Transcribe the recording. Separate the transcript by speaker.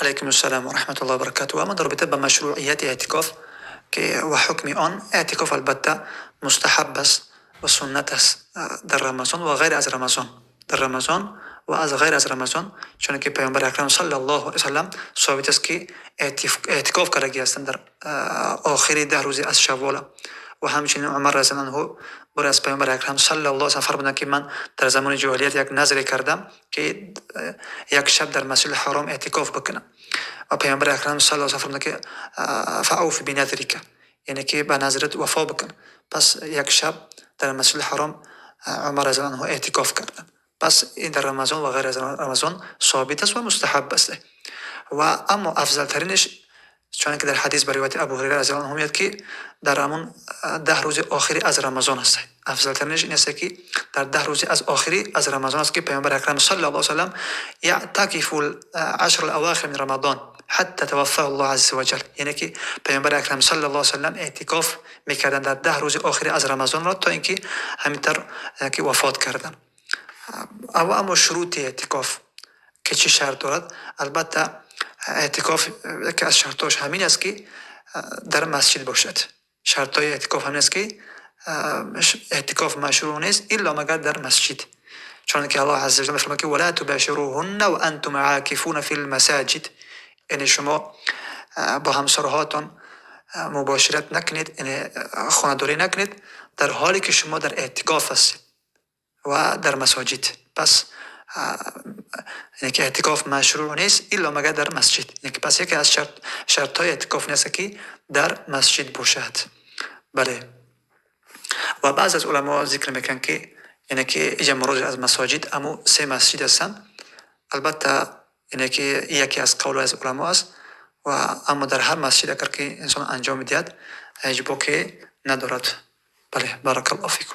Speaker 1: علیکم السلام و رحمت الله و برکاته. اما در رابطه با مشروعیت اعتکاف که و حکم آن، اعتکاف البته مستحب است و سنت است در رمضان و غیر از رمضان، در رمضان و از غیر از رمضان، چون که پیامبر اکرم صلی الله علیه و سلم ثابت است که اعتکاف کردگی هستند در آخری 10 روز از شوال. و همچنین عمر رضی الله عنه بر از پیامبر اکرم صلی الله علیه و سلم فرمودند که من در زمان جاهلیت یک نظر کردم که یک شب در مسجد حرام اعتکاف بکنم و پیامبر اکرم صلی الله علیه و سلم فرمودند که فاوف بنذرک، یعنی که به نظرت وفا بکن. پس یک شب در مسجد حرام عمر رضی الله عنه اعتکاف کردند. پس این در رمضان و غیر از رمضان ثابت است و مستحب است. و اما افضل ترینش، چون که در حدیث بر روایت ابو هریره رضی الله عنه میاد که در همون 10 روز آخری از رمضان است. افضل ترینش این است که در 10 روز از آخری از رمضان است که پیامبر اکرم صلی الله علیه و سلم یعتکف العشر الاواخر من رمضان حتی توفاه الله عز وجل، یعنی که پیامبر اکرم صلی الله علیه و سلم اعتکاف میکردند در 10 روز آخری از رمضان را تا اینکه همینطور که وفات کردند. اما شروط اعتکاف که چه شرط دارد؟ البته اعتکاف یکی از شرطاش همین است که در مسجد باشد. شرطای اعتکاف همین است که اعتکاف مشروع نیست الا مگر در مسجد، چون که الله عز وجل میفرماید که ولا تباشروهن و انتم عاکفون فی المساجد، یعنی شما با همسرهاتون مباشرت نکنید، یعنی خانه‌داری نکنید در حالی که شما در اعتکاف هستید و در مساجد. پس یعنی که اعتکاف مشروع نیست الا مگر در مسجد. یعنی پس یکی از شرطهای اعتکاف نیست که در مسجد باشد. بله. و بعض از علما ذکر میکنن که یعنی که اینجا مراد از مساجد اما 3 مسجد هستند. البته یعنی که یکی از قول از علما است و اما در هر مسجد اگر که انسان انجام میدهد اجبا که ندارد. بله، بارک الله فیکم.